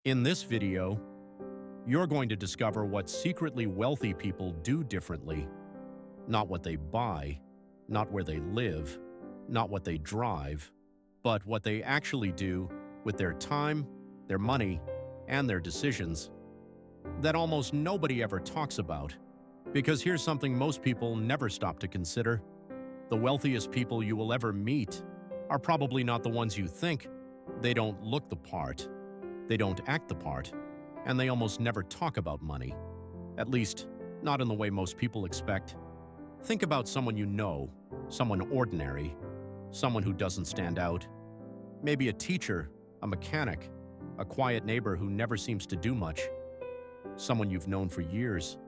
In this video, you're going to discover what secretly wealthy people do differently. Not what they buy, not where they live, not what they drive, but what they actually do with their time, their money, and their decisions that almost nobody ever talks about. Because here's something most people never stop to consider. The wealthiest people you will ever meet are probably not the ones you think. They don't look the part. They don't act the part, and they almost never talk about money. At least, not in the way most people expect. Think about someone you know, someone ordinary, someone who doesn't stand out. Maybe a teacher, a mechanic, a quiet neighbor who never seems to do much. Someone you've known for years,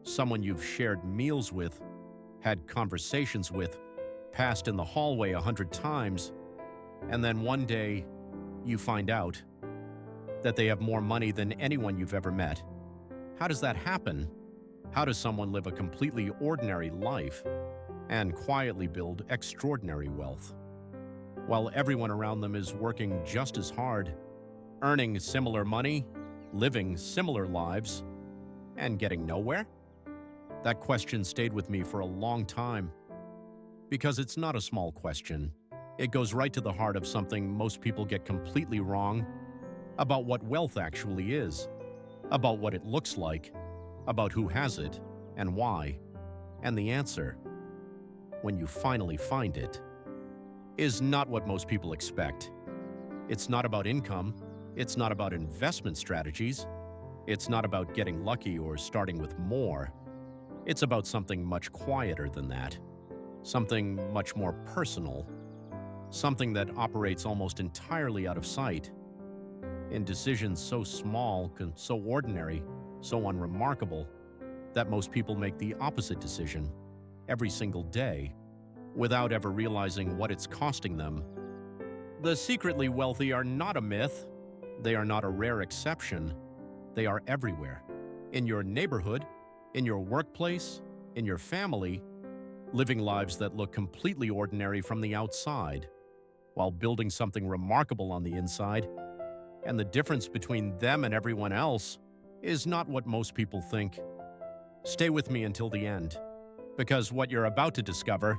someone you've shared meals with, had conversations with, passed in the hallway 100 times, and then one day you find out that they have more money than anyone you've ever met. How does that happen? How does someone live a completely ordinary life and quietly build extraordinary wealth, while everyone around them is working just as hard, earning similar money, living similar lives, and getting nowhere? That question stayed with me for a long time, because it's not a small question. It goes right to the heart of something most people get completely wrong about what wealth actually is, about what it looks like, about who has it and why. And the answer, when you finally find it, is not what most people expect. It's not about income. It's not about investment strategies. It's not about getting lucky or starting with more. It's about something much quieter than that. Something much more personal. Something that operates almost entirely out of sight. In decisions so small, so ordinary, so unremarkable, that most people make the opposite decision every single day without ever realizing what it's costing them. The secretly wealthy are not a myth. They are not a rare exception. They are everywhere. In your neighborhood, in your workplace, in your family, living lives that look completely ordinary from the outside, while building something remarkable on the inside. And the difference between them and everyone else is not what most people think. Stay with me until the end, because what you're about to discover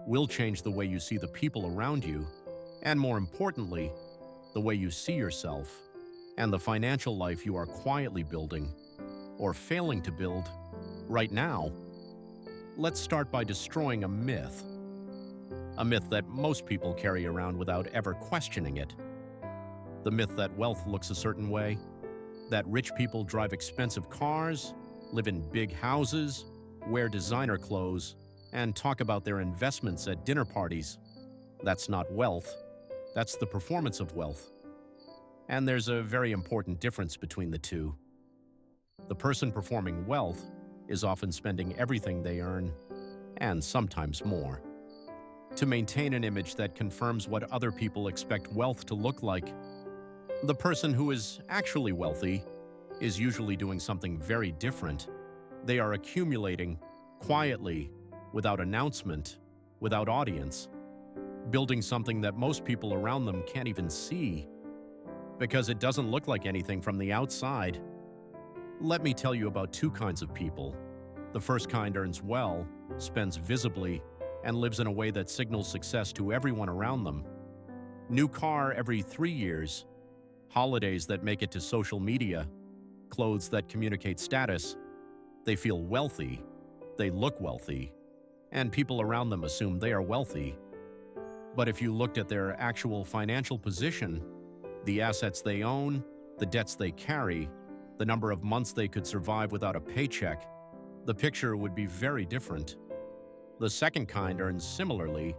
will change the way you see the people around you, and more importantly, the way you see yourself and the financial life you are quietly building, or failing to build, right now. Let's start by destroying a myth that most people carry around without ever questioning it. The myth that wealth looks a certain way, that rich people drive expensive cars, live in big houses, wear designer clothes, and talk about their investments at dinner parties. That's not wealth. That's the performance of wealth. And there's a very important difference between the two. The person performing wealth is often spending everything they earn, and sometimes more, to maintain an image that confirms what other people expect wealth to look like. The person who is actually wealthy is usually doing something very different. They are accumulating quietly, without announcement, without audience, building something that most people around them can't even see, because it doesn't look like anything from the outside. Let me tell you about two kinds of people. The first kind earns well, spends visibly, and lives in a way that signals success to everyone around them. New car every 3 years, holidays that make it to social media, clothes that communicate status. They feel wealthy, they look wealthy, and people around them assume they are wealthy. But if you looked at their actual financial position, the assets they own, the debts they carry, the number of months they could survive without a paycheck, the picture would be very different. The second kind earns similarly,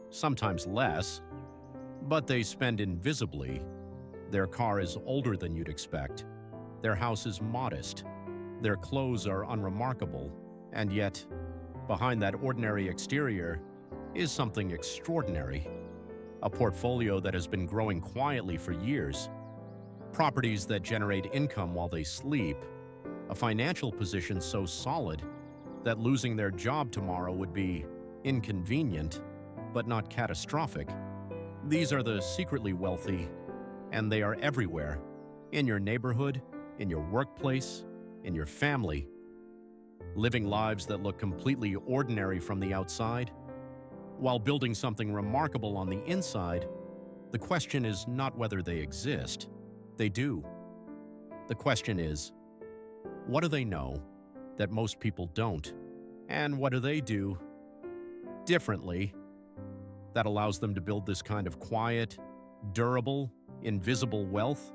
sometimes less, but they spend invisibly. Their car is older than you'd expect. Their house is modest. Their clothes are unremarkable. And yet, behind that ordinary exterior is something extraordinary. A portfolio that has been growing quietly for years. Properties that generate income while they sleep. A financial position so solid that losing their job tomorrow would be inconvenient, but not catastrophic. These are the secretly wealthy, and they are everywhere. in your neighborhood, in your workplace, in your family, living lives that look completely ordinary from the outside, while building something remarkable on the inside. The question is not whether they exist. They do. The question is, what do they know that most people don't? And what do they do differently that allows them to build this kind of quiet, durable, invisible wealth?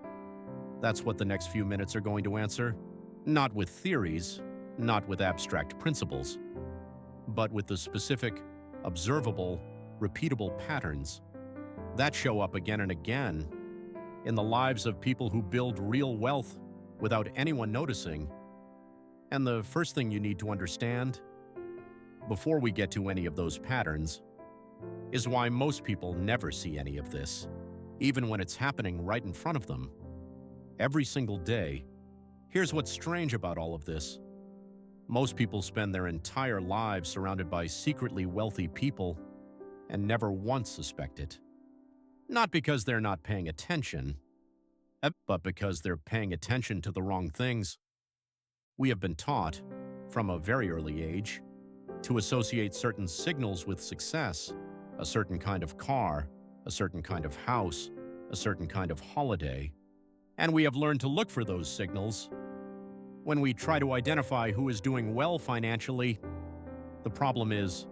That's what the next few minutes are going to answer. Not with theories, not with abstract principles, but with the specific, observable, repeatable patterns that show up again and again in the lives of people who build real wealth without anyone noticing. And the first thing you need to understand, before we get to any of those patterns, is why most people never see any of this, even when it's happening right in front of them. Every single day. Here's what's strange about all of this. Most people spend their entire lives surrounded by secretly wealthy people and never once suspect it. Not because they're not paying attention, but because they're paying attention to the wrong things. We have been taught, from a very early age, to associate certain signals with success, a certain kind of car, a certain kind of house, a certain kind of holiday, and we have learned to look for those signals. When we try to identify who is doing well financially, the problem is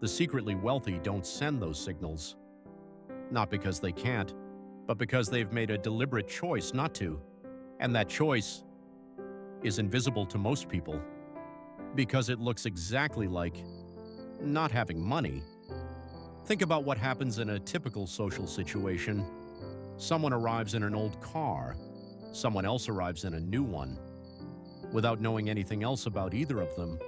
the secretly wealthy don't send those signals. Not because they can't, but because they've made a deliberate choice not to. And that choice is invisible to most people because it looks exactly like not having money. Think about what happens in a typical social situation. Someone arrives in an old car, someone else arrives in a new one. Without knowing anything else about either of them,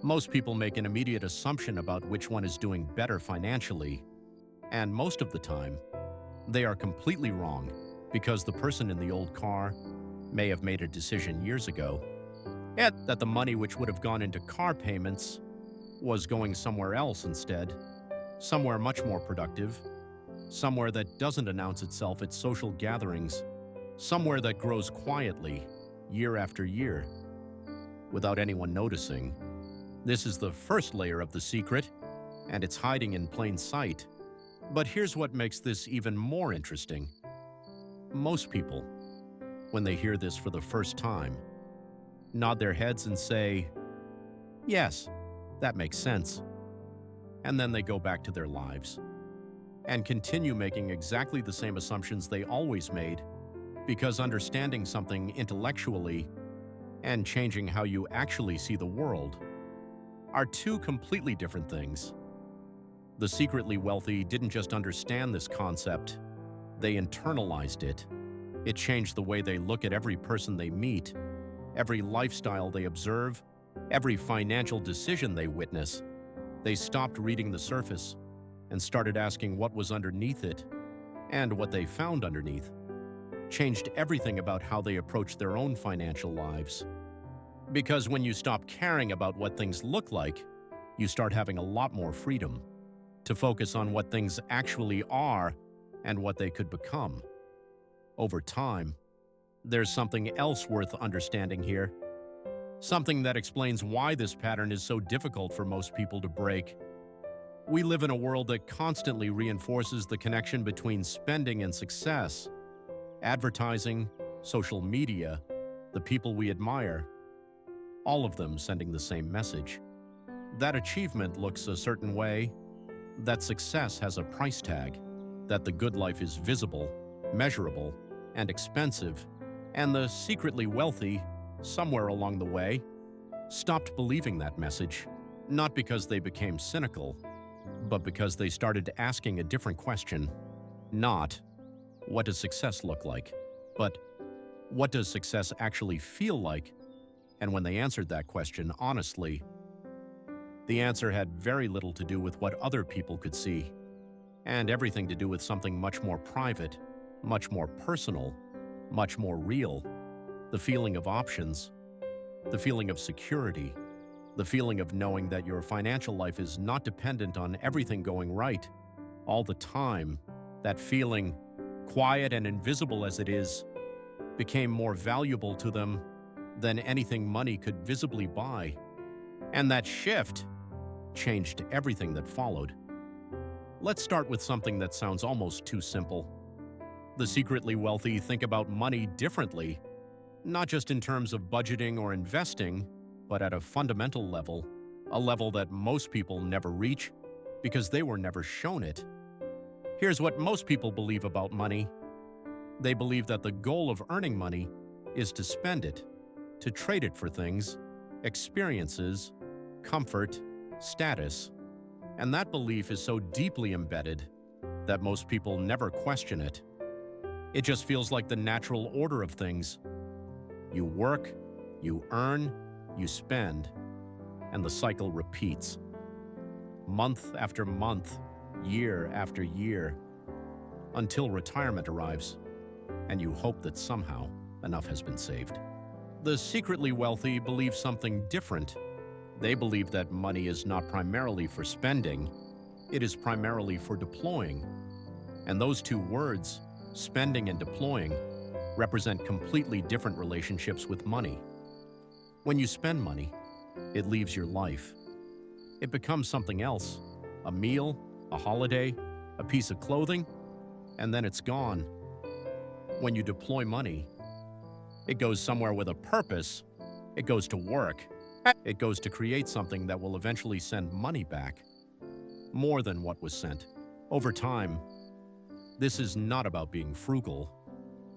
most people make an immediate assumption about which one is doing better financially. And most of the time, they are completely wrong because the person in the old car may have made a decision years ago, and that the money which would have gone into car payments was going somewhere else instead, somewhere much more productive, somewhere that doesn't announce itself at social gatherings, somewhere that grows quietly, year after year, without anyone noticing. This is the first layer of the secret, and it's hiding in plain sight. But here's what makes this even more interesting. Most people, when they hear this for the first time, nod their heads and say, "Yes, that makes sense." And then they go back to their lives and continue making exactly the same assumptions they always made, because understanding something intellectually and changing how you actually see the world are two completely different things. The secretly wealthy didn't just understand this concept, they internalized it. It changed the way they look at every person they meet, every lifestyle they observe, every financial decision they witness. They stopped reading the surface and started asking what was underneath it, and what they found underneath changed everything about how they approach their own financial lives. Because when you stop caring about what things look like, you start having a lot more freedom to focus on what things actually are and what they could become. Over time, there's something else worth understanding here. Something that explains why this pattern is so difficult for most people to break. We live in a world that constantly reinforces the connection between spending and success. Advertising, social media, the people we admire, all of them sending the same message. That achievement looks a certain way, that success has a price tag, that the good life is visible, measurable, and expensive, and the secretly wealthy, somewhere along the way, stopped believing that message, not because they became cynical, but because they started asking a different question. Not, what does success look like? But, what does success actually feel like? And when they answered that question honestly, the answer had very little to do with what other people could see, and everything to do with something much more private, much more personal, much more real. The feeling of options, the feeling of security, the feeling of knowing that your financial life is not dependent on everything going right all the time. That feeling, quiet and invisible as it is, became more valuable to them than anything money could visibly buy. And that shift changed everything that followed. Let's start with something that sounds almost too simple. The secretly wealthy think about money differently, not just in terms of budgeting or investing, but at a fundamental level, a level that most people never reach because they were never shown it. Here's what most people believe about money. They believe that the goal of earning money is to spend it, to trade it for things, experiences, comfort, status. And that belief is so deeply embedded that most people never question it. It just feels like the natural order of things. You work, you earn, you spend, and the cycle repeats. Month after month, year after year, until retirement arrives, and you hope that somehow enough has been saved. The secretly wealthy believe something different. They believe that money is not primarily for spending, it is primarily for deploying. And those two words, spending and deploying, represent completely different relationships with money. When you spend money, it leaves your life. It becomes something else, a meal, a holiday, a piece of clothing, and then it's gone. When you deploy money, it goes somewhere with a purpose. It goes to work. It goes to create something that will eventually send money back, more than what was sent. Over time, this is not about being frugal.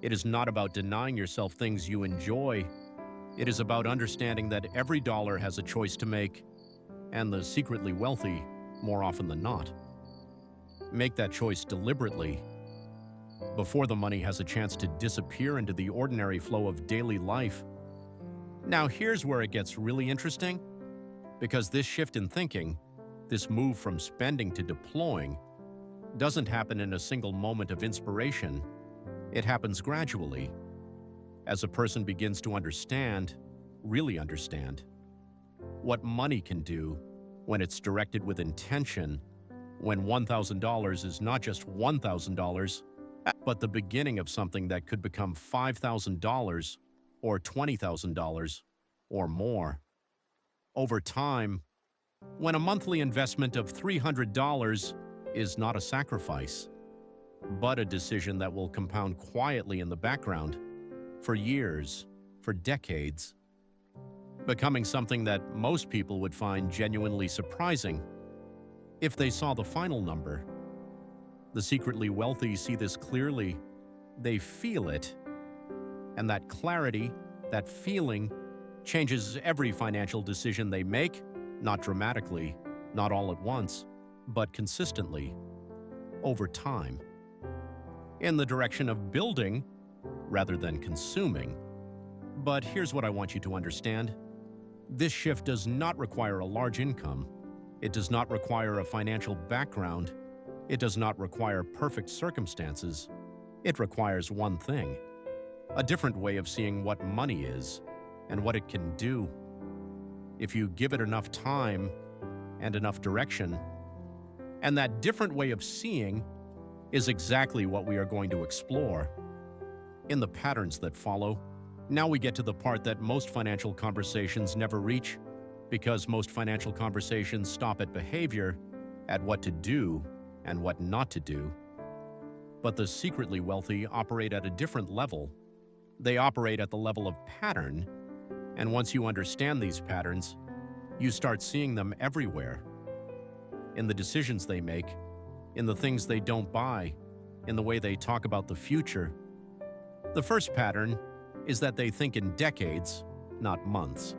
It is not about denying yourself things you enjoy. It is about understanding that every dollar has a choice to make, and the secretly wealthy, more often than not, make that choice deliberately before the money has a chance to disappear into the ordinary flow of daily life. Now, here's where it gets really interesting, because this shift in thinking, this move from spending to deploying, doesn't happen in a single moment of inspiration. It happens gradually, as a person begins to understand, really understand, what money can do when it's directed with intention, when $1,000 is not just $1,000, but the beginning of something that could become $5,000 or $20,000 or more. Over time, when a monthly investment of $300 is not a sacrifice, but a decision that will compound quietly in the background for years, for decades, becoming something that most people would find genuinely surprising if they saw the final number. The secretly wealthy see this clearly. They feel it. And that clarity, that feeling, changes every financial decision they make, not dramatically, not all at once, but consistently, over time, in the direction of building rather than consuming. But here's what I want you to understand. This shift does not require a large income. It does not require a financial background. It does not require perfect circumstances. It requires one thing: a different way of seeing what money is and what it can do. If you give it enough time and enough direction. And that different way of seeing is exactly what we are going to explore in the patterns that follow. Now we get to the part that most financial conversations never reach, because most financial conversations stop at behavior, at what to do and what not to do. But the secretly wealthy operate at a different level. They operate at the level of pattern, and once you understand these patterns, you start seeing them everywhere. In the decisions they make, in the things they don't buy, in the way they talk about the future. The first pattern is that they think in decades, not months.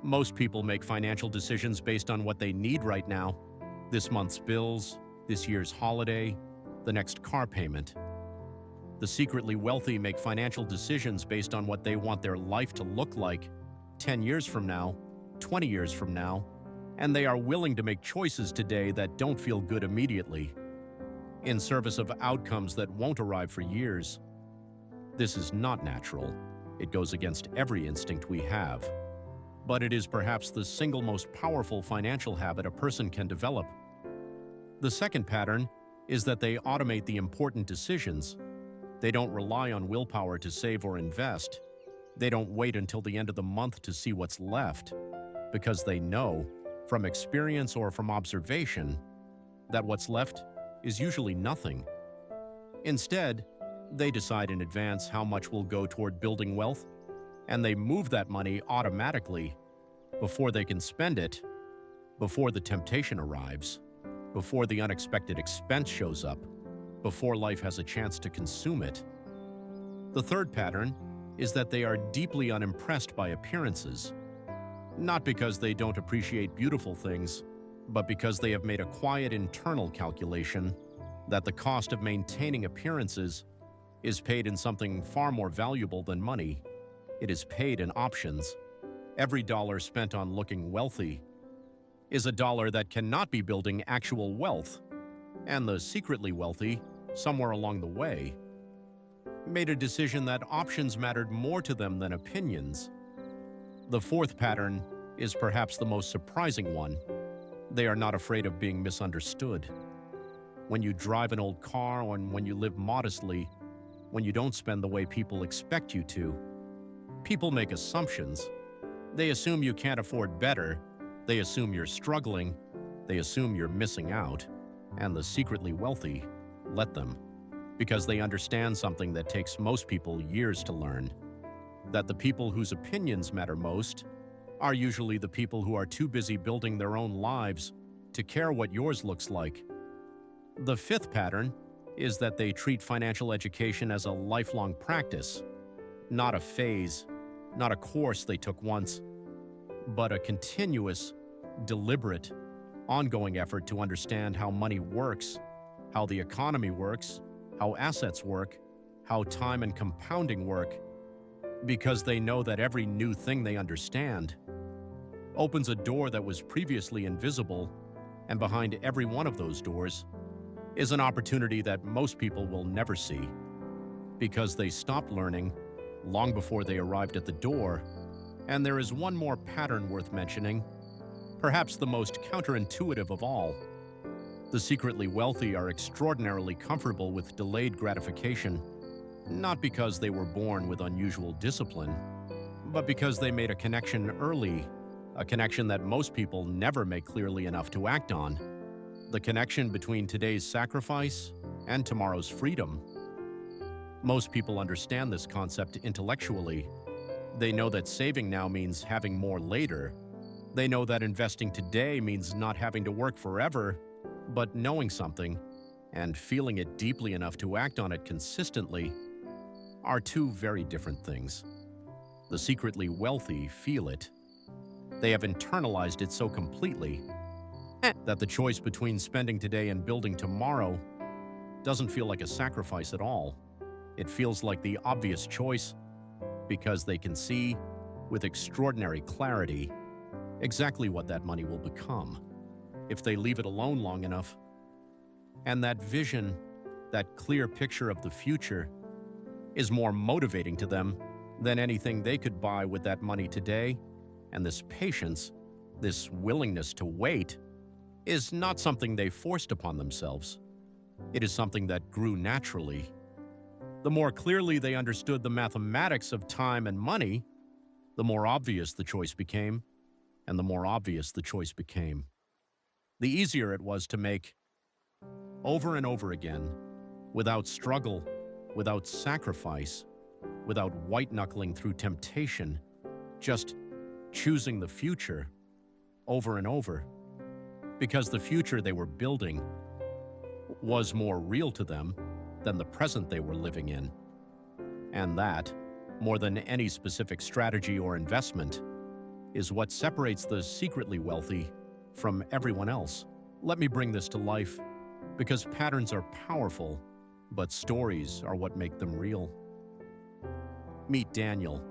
Most people make financial decisions based on what they need right now: this month's bills, this year's holiday, the next car payment. The secretly wealthy make financial decisions based on what they want their life to look like 10 years from now, 20 years from now, and they are willing to make choices today that don't feel good immediately, in service of outcomes that won't arrive for years. This is not natural. It goes against every instinct we have. But it is perhaps the single most powerful financial habit a person can develop. The second pattern is that they automate the important decisions. They don't rely on willpower to save or invest. They don't wait until the end of the month to see what's left, because they know, from experience or from observation, that what's left is usually nothing. Instead, they decide in advance how much will go toward building wealth, and they move that money automatically before they can spend it, before the temptation arrives, before the unexpected expense shows up, before life has a chance to consume it. The third pattern is that they are deeply unimpressed by appearances, not because they don't appreciate beautiful things, but because they have made a quiet internal calculation that the cost of maintaining appearances is paid in something far more valuable than money. It is paid in options. Every dollar spent on looking wealthy is a dollar that cannot be building actual wealth, and the secretly wealthy, somewhere along the way, made a decision that options mattered more to them than opinions. The fourth pattern is perhaps the most surprising one. They are not afraid of being misunderstood. When you drive an old car and when you live modestly, when you don't spend the way people expect you to, people make assumptions. They assume you can't afford better. They assume you're struggling. They assume you're missing out. And the secretly wealthy let them, because they understand something that takes most people years to learn: that the people whose opinions matter most are usually the people who are too busy building their own lives to care what yours looks like. The fifth pattern is that they treat financial education as a lifelong practice, not a phase, not a course they took once, but a continuous, deliberate, ongoing effort to understand how money works, how the economy works, how assets work, how time and compounding work, because they know that every new thing they understand opens a door that was previously invisible, and behind every one of those doors is an opportunity that most people will never see, because they stopped learning long before they arrived at the door. And there is one more pattern worth mentioning, perhaps the most counterintuitive of all. The secretly wealthy are extraordinarily comfortable with delayed gratification, not because they were born with unusual discipline, but because they made a connection early, a connection that most people never make clearly enough to act on: the connection between today's sacrifice and tomorrow's freedom. Most people understand this concept intellectually. They know that saving now means having more later. They know that investing today means not having to work forever, but knowing something and feeling it deeply enough to act on it consistently are two very different things. The secretly wealthy feel it. They have internalized it so completely that the choice between spending today and building tomorrow doesn't feel like a sacrifice at all. It feels like the obvious choice, because they can see with extraordinary clarity exactly what that money will become if they leave it alone long enough. And that vision, that clear picture of the future, is more motivating to them than anything they could buy with that money today. And this patience, this willingness to wait, is not something they forced upon themselves. It is something that grew naturally. The more clearly they understood the mathematics of time and money, the more obvious the choice became, and the more obvious the choice became, the easier it was to make, over and over again, without struggle, without sacrifice, without white-knuckling through temptation, just choosing the future over and over, because the future they were building was more real to them than the present they were living in. And that, more than any specific strategy or investment, is what separates the secretly wealthy from everyone else. Let me bring this to life, because patterns are powerful, but stories are what make them real. Meet Daniel.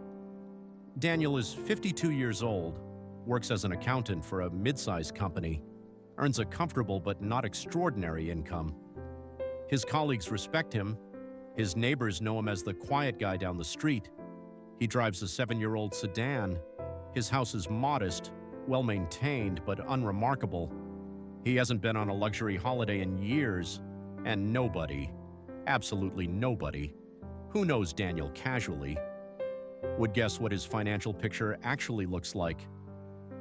Daniel is 52 years old, works as an accountant for a mid-sized company, earns a comfortable but not extraordinary income. His colleagues respect him. His neighbors know him as the quiet guy down the street. He drives a 7-year-old sedan. His house is modest, well-maintained, but unremarkable. He hasn't been on a luxury holiday in years, and nobody, absolutely nobody, who knows Daniel casually would guess what his financial picture actually looks like,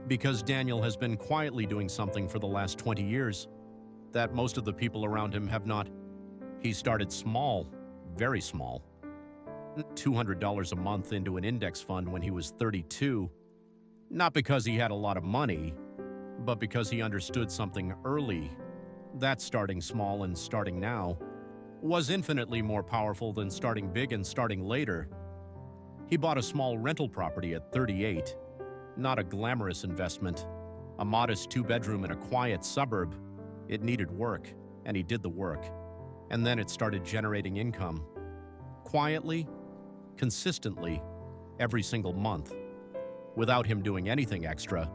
because Daniel has been quietly doing something for the last 20 years that most of the people around him have not. He started small, very small. $200 a month into an index fund when he was 32, not because he had a lot of money, but because he understood something early, that starting small and starting now was infinitely more powerful than starting big and starting later. He bought a small rental property at 38, not a glamorous investment, a modest 2-bedroom in a quiet suburb. It needed work, and he did the work, and then it started generating income. Quietly, consistently, every single month, without him doing anything extra.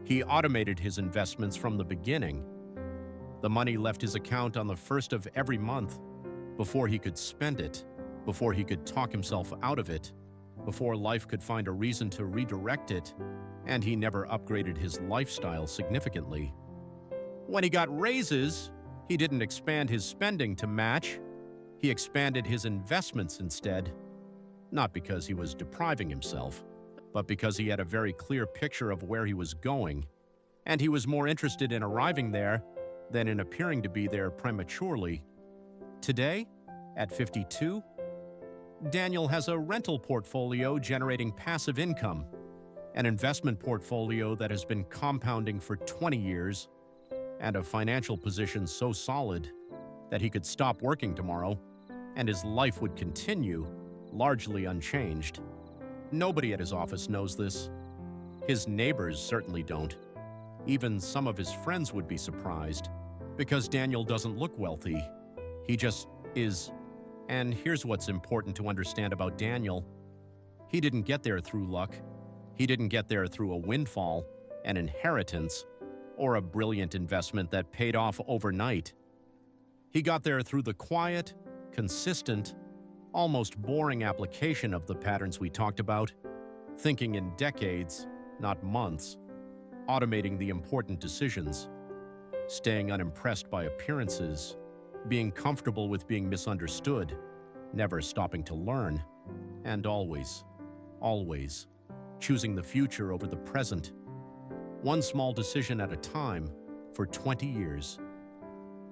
He automated his investments from the beginning. The money left his account on the first of every month, before he could spend it, before he could talk himself out of it, before life could find a reason to redirect it, and he never upgraded his lifestyle significantly. When he got raises, he didn't expand his spending to match. He expanded his investments instead, not because he was depriving himself, but because he had a very clear picture of where he was going, and he was more interested in arriving there than in appearing to be there prematurely. Today, at 52, Daniel has a rental portfolio generating passive income, an investment portfolio that has been compounding for 20 years, and a financial position so solid that he could stop working tomorrow and his life would continue largely unchanged. Nobody at his office knows this. His neighbors certainly don't. Even some of his friends would be surprised, because Daniel doesn't look wealthy. He just is. And here's what's important to understand about Daniel. He didn't get there through luck. He didn't get there through a windfall, an inheritance, or a brilliant investment that paid off overnight. He got there through the quiet, consistent, almost boring application of the patterns we talked about, thinking in decades, not months, automating the important decisions, staying unimpressed by appearances, being comfortable with being misunderstood, never stopping to learn, and always, always choosing the future over the present, one small decision at a time for 20 years.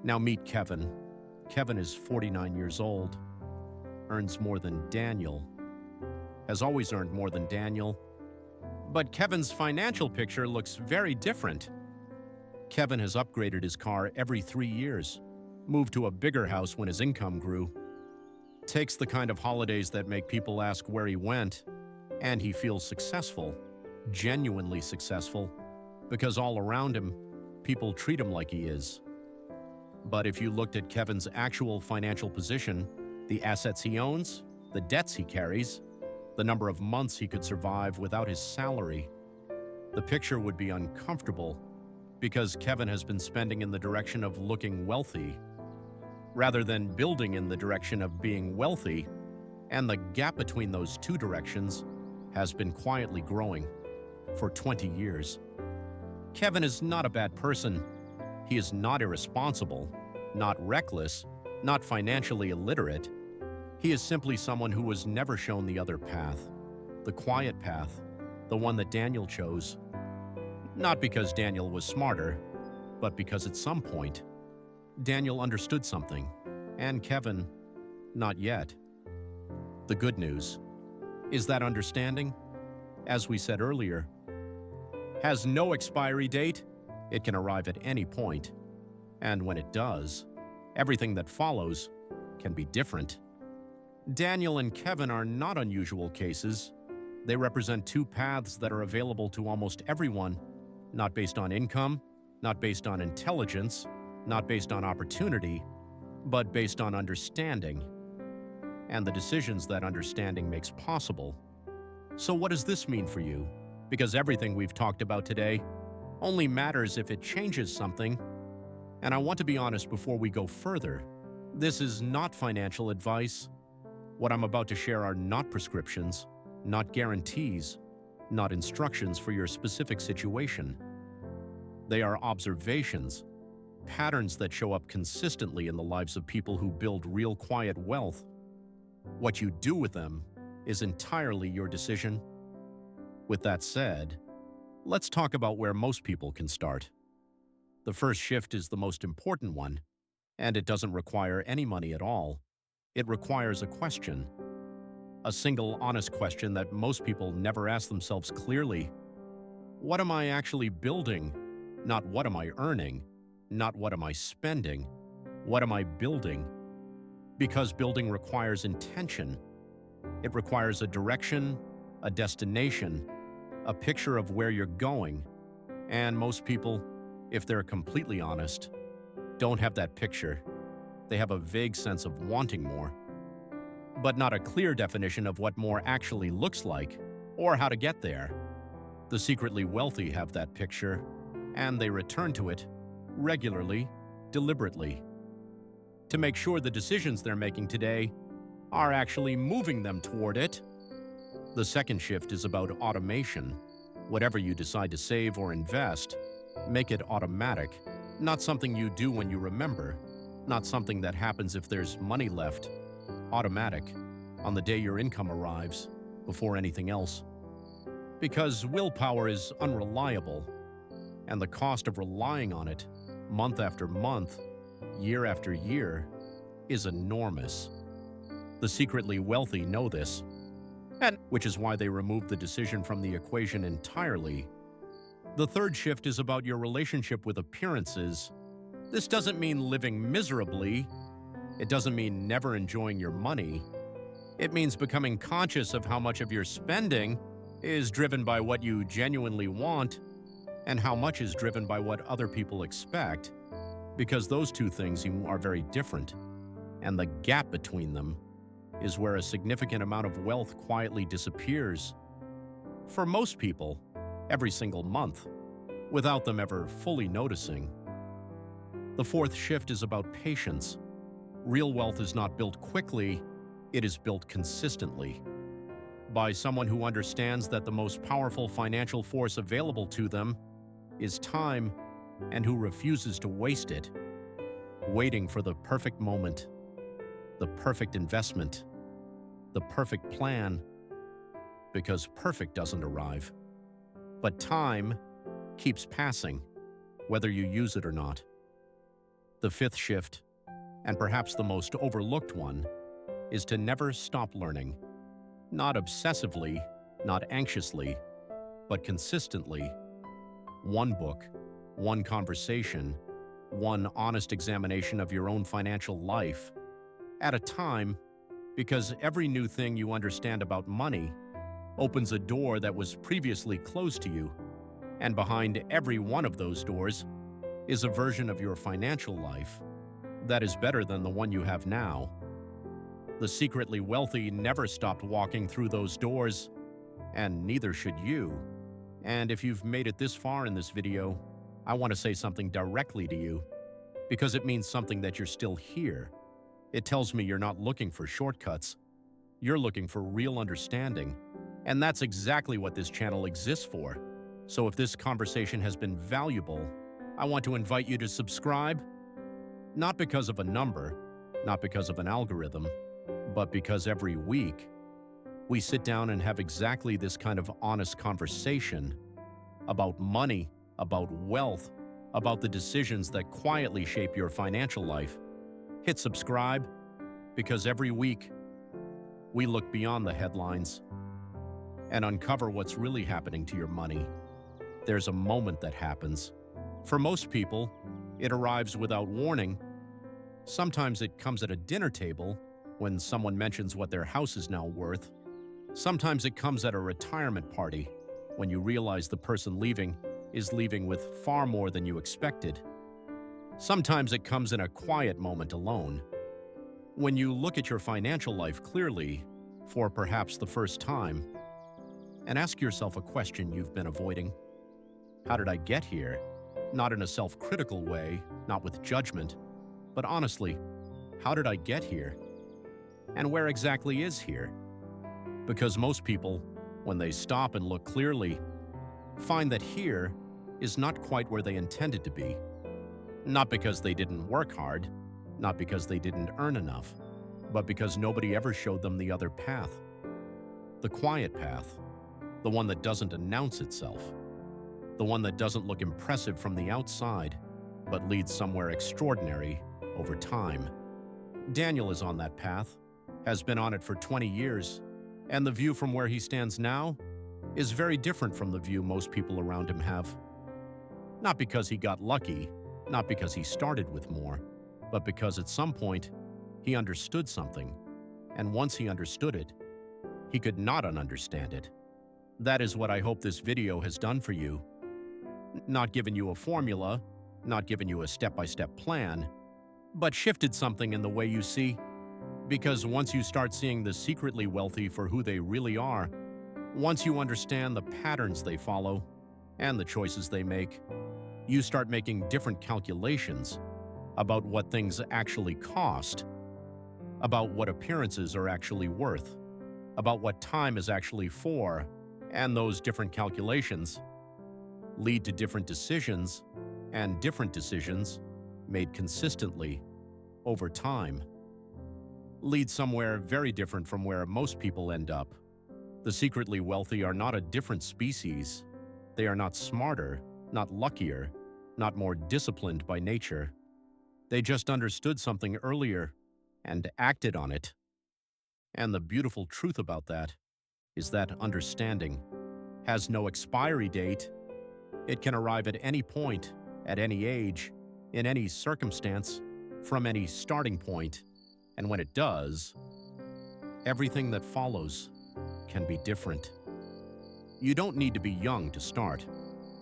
Now meet Kevin. Kevin is 49 years old, earns more than Daniel, has always earned more than Daniel, but Kevin's financial picture looks very different. Kevin has upgraded his car every 3 years, moved to a bigger house when his income grew, takes the kind of holidays that make people ask where he went, and he feels successful, genuinely successful, because all around him, people treat him like he is. But if you looked at Kevin's actual financial position, the assets he owns, the debts he carries, the number of months he could survive without his salary, the picture would be uncomfortable, because Kevin has been spending in the direction of looking wealthy, rather than building in the direction of being wealthy, and the gap between those two directions has been quietly growing for 20 years. Kevin is not a bad person. He is not irresponsible, not reckless, not financially illiterate. He is simply someone who was never shown the other path, the quiet path, the one that Daniel chose. Not because Daniel was smarter, but because at some point, Daniel understood something, and Kevin, not yet. The good news is that understanding, as we said earlier, has no expiry date. It can arrive at any point. And when it does, everything that follows can be different. Daniel and Kevin are not unusual cases. They represent two paths that are available to almost everyone, not based on income, not based on intelligence, not based on opportunity, but based on understanding, and the decisions that understanding makes possible. So what does this mean for you? Because everything we've talked about today only matters if it changes something. And I want to be honest before we go further. This is not financial advice. What I'm about to share are not prescriptions, not guarantees, not instructions for your specific situation. They are observations, patterns that show up consistently in the lives of people who build real quiet wealth. What you do with them is entirely your decision. With that said, let's talk about where most people can start. The first shift is the most important one, and it doesn't require any money at all. It requires a question. A single, honest question that most people never ask themselves clearly. What am I actually building? Not what am I earning? Not what am I spending? What am I building? Because building requires intention. It requires a direction, a destination, a picture of where you're going. And most people, if they're completely honest, don't have that picture. They have a vague sense of wanting more, but not a clear definition of what more actually looks like or how to get there. The secretly wealthy have that picture, and they return to it regularly, deliberately, to make sure the decisions they're making today are actually moving them toward it. The second shift is about automation. Whatever you decide to save or invest, make it automatic, not something you do when you remember, not something that happens if there's money left. Automatic, on the day your income arrives, before anything else. Because willpower is unreliable, and the cost of relying on it, month after month, year after year, is enormous. The secretly wealthy know this, and which is why they removed the decision from the equation entirely. The third shift is about your relationship with appearances. This doesn't mean living miserably. It doesn't mean never enjoying your money. It means becoming conscious of how much of your spending is driven by what you genuinely want and how much is driven by what other people expect, because those two things are very different, and the gap between them is where a significant amount of wealth quietly disappears. For most people, every single month, without them ever fully noticing. The fourth shift is about patience. Real wealth is not built quickly, it is built consistently. By someone who understands that the most powerful financial force available to them is time and who refuses to waste it, waiting for the perfect moment, the perfect investment, the perfect plan, because perfect doesn't arrive. But time keeps passing, whether you use it or not. The fifth shift, and perhaps the most overlooked one, is to never stop learning. Not obsessively, not anxiously, but consistently. One book, one conversation, one honest examination of your own financial life at a time, because every new thing you understand about money opens a door that was previously closed to you, and behind every one of those doors is a version of your financial life that is better than the one you have now. The secretly wealthy never stopped walking through those doors, and neither should you. And if you've made it this far in this video, I want to say something directly to you, because it means something that you're still here. It tells me you're not looking for shortcuts. You're looking for real understanding. And that's exactly what this channel exists for. So if this conversation has been valuable, I want to invite you to subscribe, not because of a number, not because of an algorithm, but because every week we sit down and have exactly this kind of honest conversation about money, about wealth, about the decisions that quietly shape your financial life. Hit subscribe, because every week we look beyond the headlines and uncover what's really happening to your money. There's a moment that happens. For most people, it arrives without warning. Sometimes it comes at a dinner table when someone mentions what their house is now worth. Sometimes it comes at a retirement party when you realize the person leaving is leaving with far more than you expected. Sometimes it comes in a quiet moment alone, when you look at your financial life clearly for perhaps the first time and ask yourself a question you've been avoiding. How did I get here? Not in a self-critical way, not with judgment, but honestly, how did I get here? And where exactly is here? Because most people, when they stop and look clearly, find that here is not quite where they intended to be. Not because they didn't work hard, not because they didn't earn enough, but because nobody ever showed them the other path. The quiet path, the one that doesn't announce itself, the one that doesn't look impressive from the outside, but leads somewhere extraordinary over time. Daniel is on that path, has been on it for 20 years, and the view from where he stands now is very different from the view most people around him have. Not because he got lucky, not because he started with more, but because at some point he understood something, and once he understood it, he could not ununderstand it. That is what I hope this video has done for you. Not given you a formula, not given you a step-by-step plan, but shifted something in the way you see. Because once you start seeing the secretly wealthy for who they really are, once you understand the patterns they follow and the choices they make, you start making different calculations about what things actually cost, about what appearances are actually worth, about what time is actually for, and those different calculations lead to different decisions, and different decisions, made consistently over time, lead somewhere very different from where most people end up. The secretly wealthy are not a different species. They are not smarter, not luckier, not more disciplined by nature. They just understood something earlier and acted on it. And the beautiful truth about that is that understanding has no expiry date. It can arrive at any point, at any age, in any circumstance, from any starting point. And when it does, everything that follows can be different. You don't need to be young to start.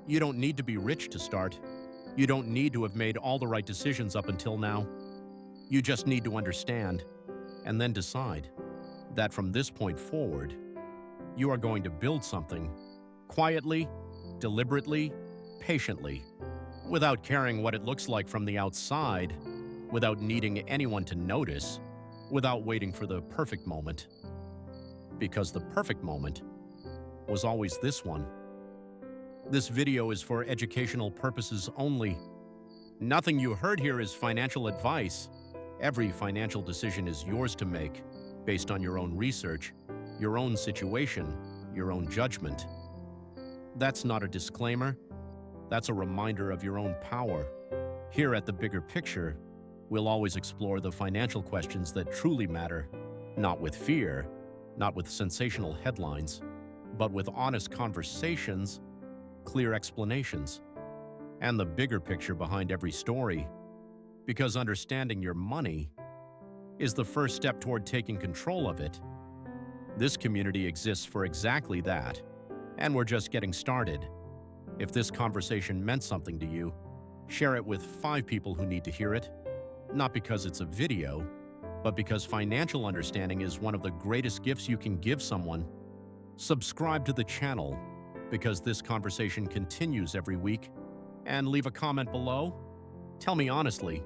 You don't need to be rich to start. You don't need to have made all the right decisions up until now. You just need to understand and then decide that from this point forward, you are going to build something quietly, deliberately, patiently, without caring what it looks like from the outside, without needing anyone to notice, without waiting for the perfect moment. Because the perfect moment was always this one. This video is for educational purposes only. Nothing you heard here is financial advice. Every financial decision is yours to make, based on your own research, your own situation, your own judgment. That's not a disclaimer. That's a reminder of your own power. Here at The Bigger Picture, we'll always explore the financial questions that truly matter, not with fear, not with sensational headlines, but with honest conversations, clear explanations, and the bigger picture behind every story. Because understanding your money is the first step toward taking control of it. This community exists for exactly that, and we're just getting started. If this conversation meant something to you, share it with 5 people who need to hear it, not because it's a video, but because financial understanding is one of the greatest gifts you can give someone. Subscribe to the channel, because this conversation continues every week, and leave a comment below. Tell me honestly,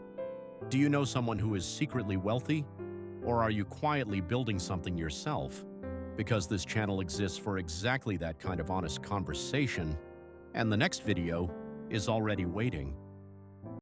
do you know someone who is secretly wealthy, or are you quietly building something yourself? Because this channel exists for exactly that kind of honest conversation, and the next video is already waiting.